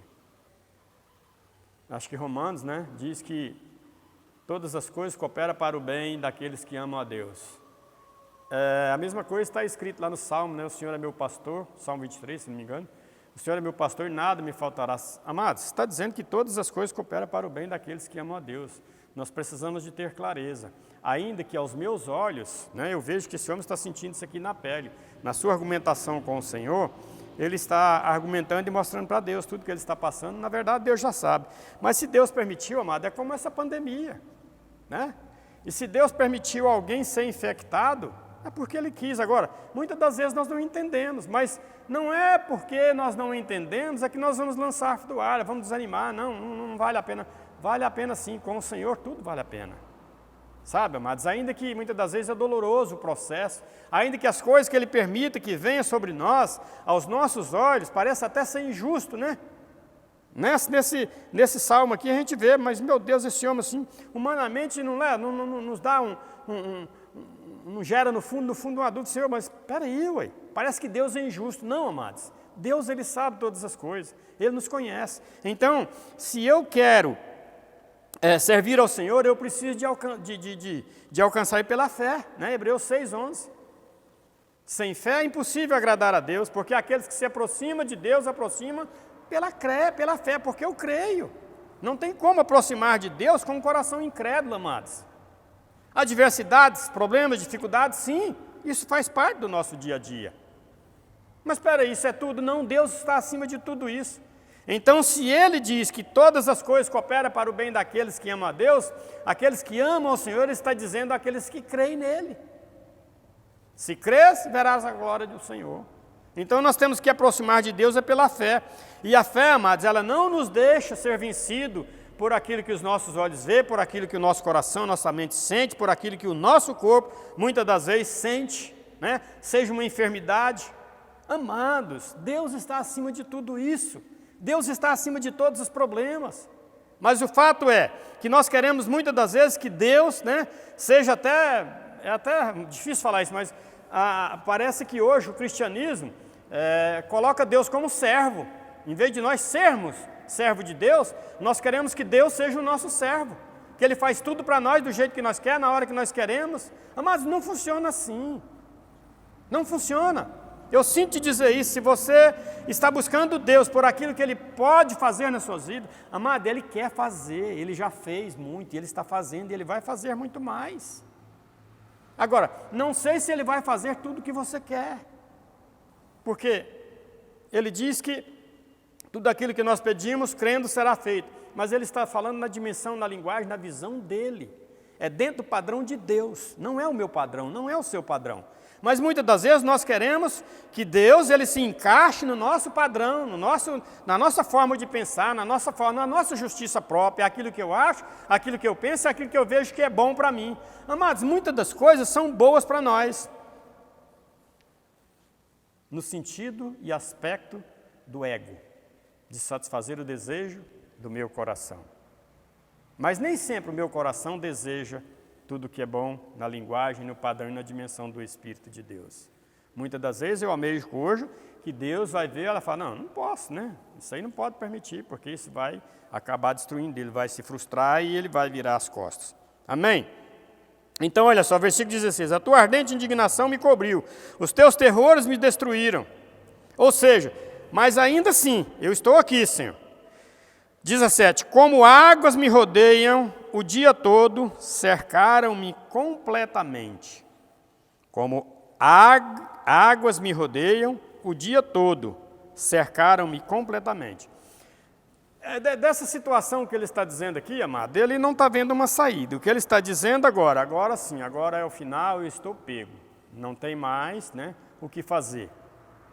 Acho que Romanos, né, diz que todas as coisas cooperam para o bem daqueles que amam a Deus. A mesma coisa está escrito lá no Salmo, né, o Senhor é meu pastor, Salmo 23, se não me engano. O Senhor é meu pastor e nada me faltará. Amados, está dizendo que todas as coisas cooperam para o bem daqueles que amam a Deus. Nós precisamos de ter clareza. Ainda que aos meus olhos, né, eu vejo que esse homem está sentindo isso aqui na pele. Na sua argumentação com o Senhor, ele está argumentando e mostrando para Deus tudo que ele está passando. Na verdade, Deus já sabe. Mas se Deus permitiu, amado, é como essa pandemia, né? E se Deus permitiu alguém ser infectado, é porque Ele quis. Agora, muitas das vezes nós não entendemos, mas não é porque nós não entendemos, é que nós vamos lançar toalha, vamos desanimar. Não vale a pena. Vale a pena sim, com o Senhor tudo vale a pena. Sabe, amados, ainda que muitas das vezes é doloroso o processo, ainda que as coisas que Ele permita que venham sobre nós, aos nossos olhos, parece até ser injusto, né? Nesse salmo aqui a gente vê, mas meu Deus, esse homem assim, humanamente não nos dá não gera no fundo uma dúvida, Senhor, mas espera aí, ué, parece que Deus é injusto. Não, amados, Deus Ele sabe todas as coisas, Ele nos conhece. Então, se eu quero servir ao Senhor, eu preciso de alcançar pela fé, né? Hebreus 6:11. Sem fé é impossível agradar a Deus, porque aqueles que se aproximam de Deus, aproximam pela fé, porque eu creio. Não tem como aproximar de Deus com um coração incrédulo, amados. Adversidades, problemas, dificuldades, sim, isso faz parte do nosso dia a dia. Mas espera aí, isso é tudo? Não, Deus está acima de tudo isso. Então, se Ele diz que todas as coisas cooperam para o bem daqueles que amam a Deus, aqueles que amam ao Senhor, Ele está dizendo àqueles que creem nele. Se crês, verás a glória do Senhor. Então, nós temos que aproximar de Deus pela fé. E a fé, amados, ela não nos deixa ser vencido por aquilo que os nossos olhos vê, por aquilo que o nosso coração, nossa mente sente, por aquilo que o nosso corpo, muitas das vezes, sente, né? Seja uma enfermidade. Amados, Deus está acima de tudo isso. Deus está acima de todos os problemas. Mas o fato é que nós queremos muitas das vezes que Deus, né, seja até, é até difícil falar isso, mas parece que hoje o cristianismo coloca Deus como servo. Em vez de nós sermos servo de Deus, nós queremos que Deus seja o nosso servo, que Ele faz tudo para nós do jeito que nós queremos, na hora que nós queremos. Mas não funciona assim, não funciona. Eu sinto te dizer isso, se você está buscando Deus por aquilo que Ele pode fazer nas suas vidas, amado, Ele quer fazer, Ele já fez muito, Ele está fazendo e Ele vai fazer muito mais. Agora, não sei se Ele vai fazer tudo o que você quer, porque Ele diz que tudo aquilo que nós pedimos, crendo, será feito. Mas Ele está falando na dimensão, na linguagem, na visão dEle. É dentro do padrão de Deus, não é o meu padrão, não é o seu padrão. Mas muitas das vezes nós queremos que Deus Ele se encaixe no nosso padrão, na nossa forma de pensar, na nossa justiça própria, aquilo que eu acho, aquilo que eu penso, aquilo que eu vejo que é bom para mim. Amados, muitas das coisas são boas para nós, no sentido e aspecto do ego, de satisfazer o desejo do meu coração. Mas nem sempre o meu coração deseja tudo que é bom na linguagem, no padrão e na dimensão do Espírito de Deus. Muitas das vezes eu almejo hoje que Deus vai ver, ela fala, não posso, né? Isso aí não pode permitir, porque isso vai acabar destruindo, ele vai se frustrar e ele vai virar as costas. Amém? Então, olha só, versículo 16, a tua ardente indignação me cobriu, os teus terrores me destruíram. Ou seja, mas ainda assim, eu estou aqui, Senhor. 17, como águas me rodeiam o dia todo, cercaram-me completamente. Como águas me rodeiam o dia todo, cercaram-me completamente. Dessa situação que ele está dizendo aqui, amado, ele não está vendo uma saída. O que ele está dizendo agora sim, agora é o final, eu estou pego. Não tem mais, né, o que fazer.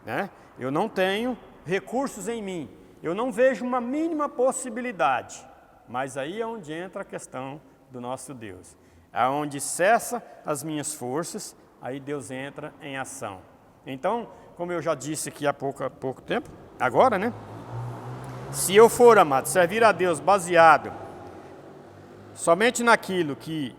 Né? Eu não tenho recursos em mim. Eu não vejo uma mínima possibilidade, mas aí é onde entra a questão do nosso Deus. É onde cessa as minhas forças, aí Deus entra em ação. Então, como eu já disse aqui há pouco tempo, agora, né? Se eu for, amado, servir a Deus baseado somente naquilo que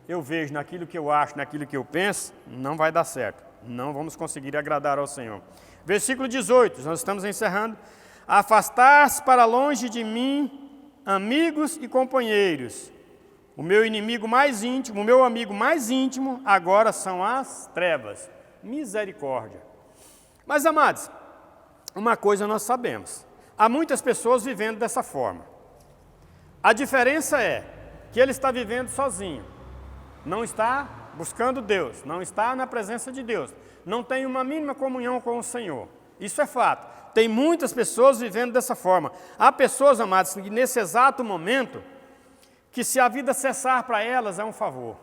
eu vejo, naquilo que eu acho, naquilo que eu penso, não vai dar certo. Não vamos conseguir agradar ao Senhor. Versículo 18, nós estamos encerrando. Afastar-se para longe de mim, amigos e companheiros. O meu inimigo mais íntimo, o meu amigo mais íntimo, agora são as trevas. Misericórdia. Mas, amados, uma coisa nós sabemos. Há muitas pessoas vivendo dessa forma. A diferença é que ele está vivendo sozinho. Não está buscando Deus, não está na presença de Deus. Não tem uma mínima comunhão com o Senhor. Isso é fato. Tem muitas pessoas vivendo dessa forma. Há pessoas, amados, que nesse exato momento, que se a vida cessar para elas é um favor,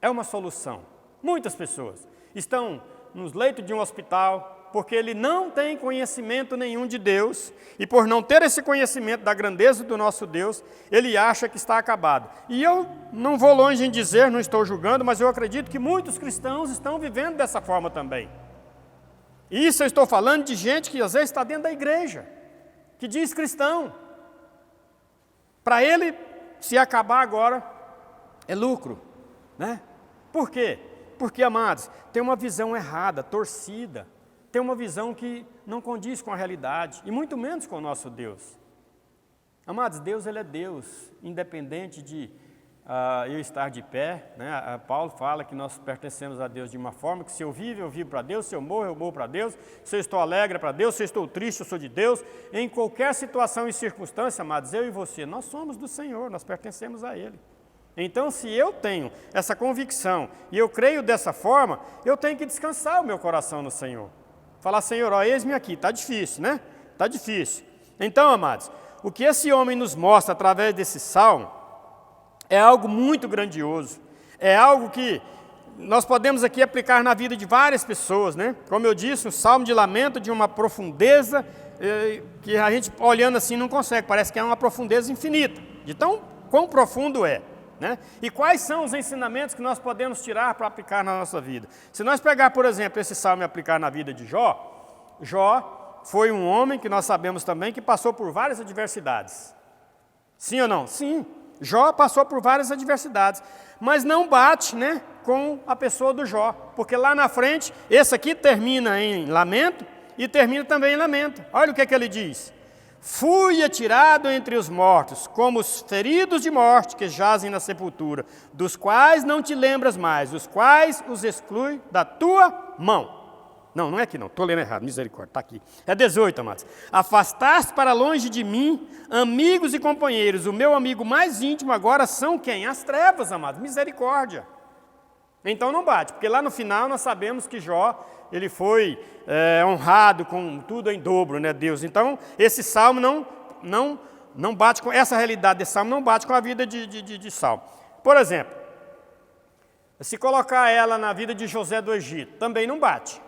é uma solução. Muitas pessoas estão nos leitos de um hospital, porque ele não tem conhecimento nenhum de Deus, e por não ter esse conhecimento da grandeza do nosso Deus, ele acha que está acabado. E eu não vou longe em dizer, não estou julgando, mas eu acredito que muitos cristãos estão vivendo dessa forma também. Isso eu estou falando de gente que às vezes está dentro da igreja, que diz cristão. Para ele, se acabar agora, é lucro, né? Por quê? Porque, amados, tem uma visão errada, torcida, tem uma visão que não condiz com a realidade, e muito menos com o nosso Deus. Amados, Deus, Ele é Deus, independente de eu estar de pé, né? Paulo fala que nós pertencemos a Deus de uma forma que se eu vivo para Deus, se eu morro para Deus, se eu estou alegre é para Deus, se eu estou triste, eu sou de Deus. Em qualquer situação e circunstância, amados, eu e você, nós somos do Senhor, nós pertencemos a Ele. Então, se eu tenho essa convicção e eu creio dessa forma, eu tenho que descansar o meu coração no Senhor. Falar, Senhor, ó, eis-me aqui, está difícil, né? Está difícil. Então, amados, o que esse homem nos mostra através desse salmo, é algo muito grandioso, é algo que nós podemos aqui aplicar na vida de várias pessoas, né? Como eu disse, um salmo de lamento de uma profundeza que a gente olhando assim não consegue, parece que é uma profundeza infinita de tão quão profundo é. Né? E quais são os ensinamentos que nós podemos tirar para aplicar na nossa vida? Se nós pegar, por exemplo, esse salmo e aplicar na vida de Jó, Jó foi um homem que nós sabemos também que passou por várias adversidades. Sim ou não? Sim, Jó passou por várias adversidades, mas não bate, né, com a pessoa do Jó, porque lá na frente, esse aqui termina em lamento e termina também em lamento. Olha o que ele diz. Fui atirado entre os mortos, como os feridos de morte que jazem na sepultura, dos quais não te lembras mais, os quais os exclui da tua mão. Não, não é aqui não, estou lendo errado, misericórdia, está aqui. É 18, amados. Afastaste para longe de mim, amigos e companheiros, o meu amigo mais íntimo agora são quem? As trevas, amados, misericórdia. Então não bate, porque lá no final nós sabemos que Jó, ele foi honrado com tudo em dobro, né, Deus. Então, esse salmo não bate com, essa realidade desse salmo não bate com a vida de Salmo. Por exemplo, se colocar ela na vida de José do Egito, também não bate.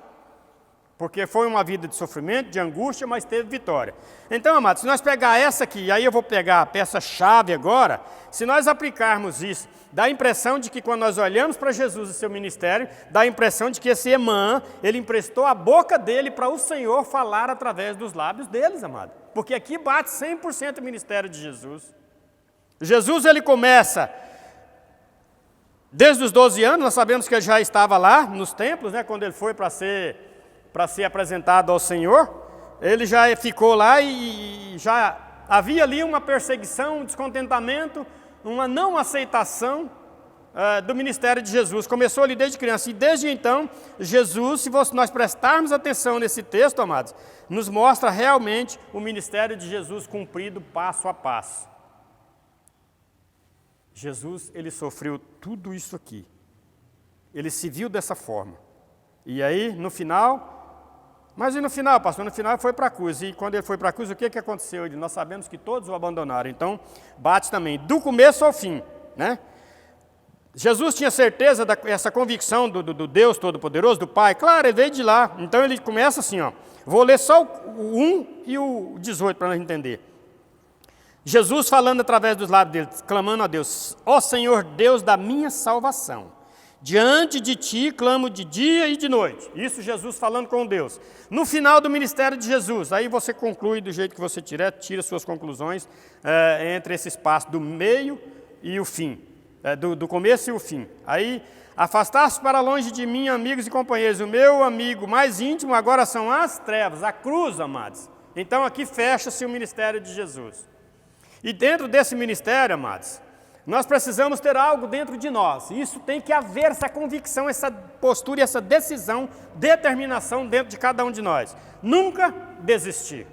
Porque foi uma vida de sofrimento, de angústia, mas teve vitória. Então, amados, se nós pegar essa aqui, aí eu vou pegar a peça-chave agora, se nós aplicarmos isso, dá a impressão de que quando nós olhamos para Jesus e seu ministério, dá a impressão de que esse Emã, ele emprestou a boca dele para o Senhor falar através dos lábios deles, amado. Porque aqui bate 100% o ministério de Jesus. Jesus, ele começa desde os 12 anos, nós sabemos que ele já estava lá nos templos, né, quando ele foi para ser apresentado ao Senhor, ele já ficou lá e já havia ali uma perseguição, um descontentamento, uma não aceitação do ministério de Jesus. Começou ali desde criança e desde então, Jesus, se nós prestarmos atenção nesse texto, amados, nos mostra realmente o ministério de Jesus cumprido passo a passo. Jesus, ele sofreu tudo isso aqui. Ele se viu dessa forma. E aí, no final... Mas e no final, pastor? No final ele foi para a cruz. E quando ele foi para a cruz, o que aconteceu? Nós sabemos que todos o abandonaram. Então, bate também, do começo ao fim. Né? Jesus tinha certeza dessa convicção do Deus Todo-Poderoso, do Pai. Claro, ele veio de lá. Então, ele começa assim, ó. Vou ler só o 1 e o 18 para nós entender. Jesus falando através dos lábios dele, clamando a Deus. Ó Senhor Deus da minha salvação. Diante de ti clamo de dia e de noite. Isso Jesus falando com Deus. No final do ministério de Jesus, aí você conclui do jeito que você tira suas conclusões entre esse espaço do meio e o fim, do começo e o fim. Aí, afastaste para longe de mim, amigos e companheiros, o meu amigo mais íntimo agora são as trevas, a cruz, amados. Então aqui fecha-se o ministério de Jesus. E dentro desse ministério, amados, nós precisamos ter algo dentro de nós. Isso tem que haver essa convicção, essa postura e essa decisão, determinação dentro de cada um de nós. Nunca desistir.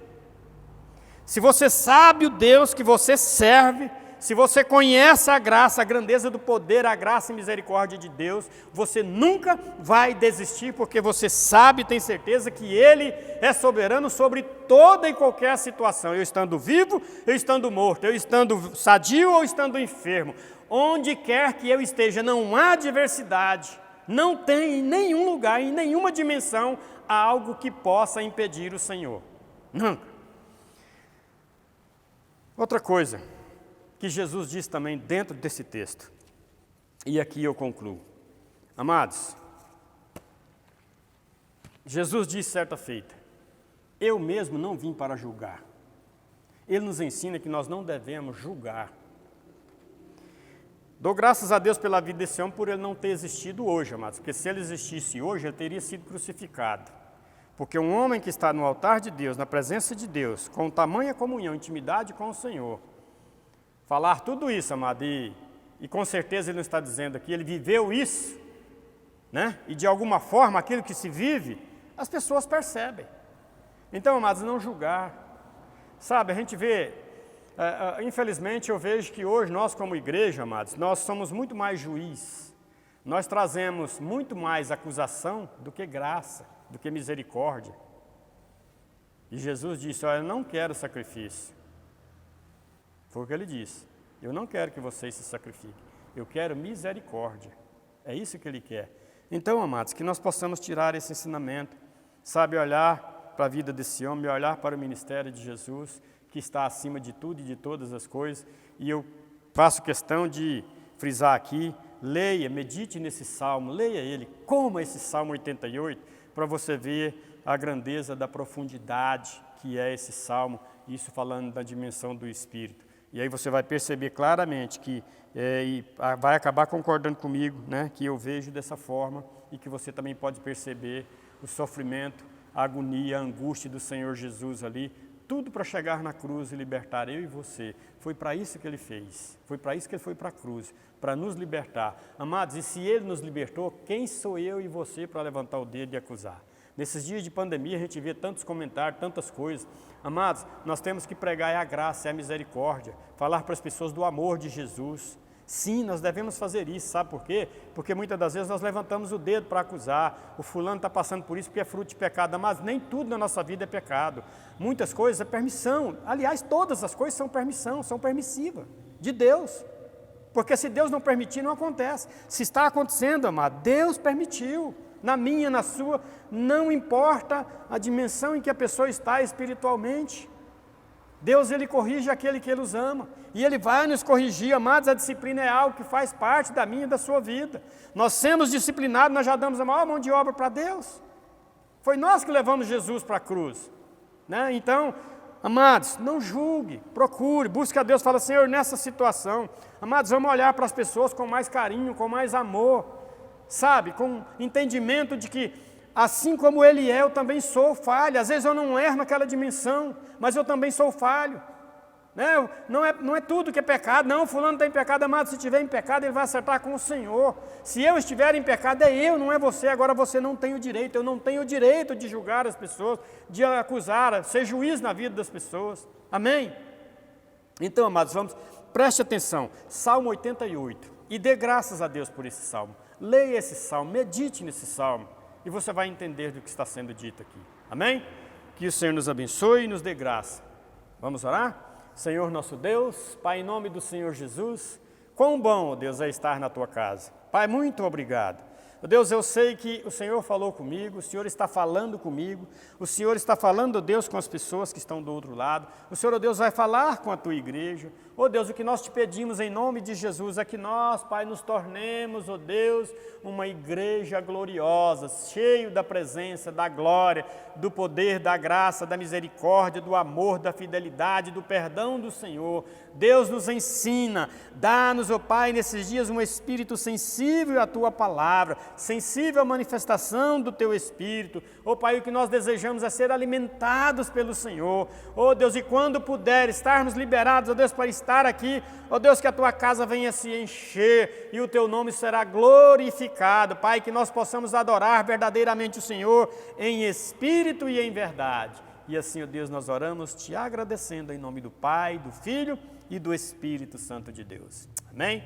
Se você sabe o Deus que você serve, se você conhece a graça, a grandeza do poder, a graça e misericórdia de Deus, você nunca vai desistir, porque você sabe, tem certeza que Ele é soberano sobre toda e qualquer situação. Eu estando vivo, eu estando morto, eu estando sadio ou estando enfermo. Onde quer que eu esteja, não há adversidade, não tem em nenhum lugar, em nenhuma dimensão, algo que possa impedir o Senhor. Nunca. Outra coisa que Jesus diz também dentro desse texto. E aqui eu concluo. Amados, Jesus disse certa feita, eu mesmo não vim para julgar. Ele nos ensina que nós não devemos julgar. Dou graças a Deus pela vida desse homem por ele não ter existido hoje, amados, porque se ele existisse hoje, ele teria sido crucificado. Porque um homem que está no altar de Deus, na presença de Deus, com tamanha comunhão, intimidade com o Senhor, falar tudo isso, amado, e com certeza ele não está dizendo aqui, ele viveu isso, né? E de alguma forma, aquilo que se vive, as pessoas percebem. Então, amados, não julgar. Sabe, a gente vê, infelizmente eu vejo que hoje nós como igreja, amados, nós somos muito mais juiz. Nós trazemos muito mais acusação do que graça, do que misericórdia. E Jesus disse, olha, eu não quero sacrifício. Foi o que ele disse. Eu não quero que vocês se sacrifiquem. Eu quero misericórdia. É isso que ele quer. Então, amados, que nós possamos tirar esse ensinamento, sabe, olhar para a vida desse homem, olhar para o ministério de Jesus, que está acima de tudo e de todas as coisas. E eu faço questão de frisar aqui, leia, medite nesse salmo, leia ele, coma esse Salmo 88, para você ver a grandeza da profundidade que é esse salmo, isso falando da dimensão do Espírito. E aí você vai perceber claramente que vai acabar concordando comigo, né, que eu vejo dessa forma e que você também pode perceber o sofrimento, a agonia, a angústia do Senhor Jesus ali, tudo para chegar na cruz e libertar eu e você. Foi para isso que Ele fez, foi para isso que Ele foi para a cruz, para nos libertar. Amados, e se Ele nos libertou, quem sou eu e você para levantar o dedo e acusar? Nesses dias de pandemia a gente vê tantos comentários, tantas coisas. Amados, nós temos que pregar a graça, a misericórdia, falar para as pessoas do amor de Jesus. Sim, nós devemos fazer isso, sabe por quê? Porque muitas das vezes nós levantamos o dedo para acusar, o fulano está passando por isso porque é fruto de pecado, mas nem tudo na nossa vida é pecado. Muitas coisas é permissão, aliás, todas as coisas são permissão, são permissivas, de Deus. Porque se Deus não permitir, não acontece. Se está acontecendo, amado, Deus permitiu. Na minha, na sua, não importa a dimensão em que a pessoa está espiritualmente. Deus, Ele corrige aquele que Ele os ama. E Ele vai nos corrigir, amados, a disciplina é algo que faz parte da minha e da sua vida. Nós sermos disciplinados, nós já damos a maior mão de obra para Deus. Foi nós que levamos Jesus para a cruz, né? Então, amados, não julgue, procure, busque a Deus, fala, Senhor, nessa situação, amados, vamos olhar para as pessoas com mais carinho, com mais amor, sabe, com entendimento de que, assim como Ele é, eu também sou falho. Às vezes eu não erro naquela dimensão, mas eu também sou falho, né? Não é tudo que é pecado, não, fulano está em pecado, amado, se estiver em pecado, ele vai acertar com o Senhor. Se eu estiver em pecado, é eu, não é você. Agora você não tem o direito, eu não tenho o direito de julgar as pessoas, de acusar, ser juiz na vida das pessoas, amém? Então, amados, preste atenção, Salmo 88, e dê graças a Deus por esse salmo. Leia esse salmo, medite nesse salmo, e você vai entender do que está sendo dito aqui. Amém? Que o Senhor nos abençoe e nos dê graça. Vamos orar? Senhor nosso Deus, Pai, em nome do Senhor Jesus, quão bom, ó Deus, é estar na Tua casa. Pai, muito obrigado. Ó Deus, eu sei que o Senhor falou comigo, o Senhor está falando comigo, o Senhor está falando, ó Deus, com as pessoas que estão do outro lado. O Senhor, ó Deus, vai falar com a Tua igreja. Ó Deus, o que nós te pedimos em nome de Jesus é que nós, Pai, nos tornemos, ó Deus, uma igreja gloriosa, cheio da presença, da glória, do poder, da graça, da misericórdia, do amor, da fidelidade, do perdão do Senhor. Deus nos ensina, dá-nos, ó Pai, nesses dias um espírito sensível à Tua palavra, sensível à manifestação do Teu Espírito. Ó Pai, o que nós desejamos é ser alimentados pelo Senhor. Ó Deus, e quando puder estarmos liberados, ó Deus, para estar aqui, ó Deus, que a Tua casa venha se encher e o Teu nome será glorificado. Pai, que nós possamos adorar verdadeiramente o Senhor em espírito e em verdade. E assim, ó Deus, nós oramos te agradecendo em nome do Pai, do Filho e do Espírito Santo de Deus. Amém?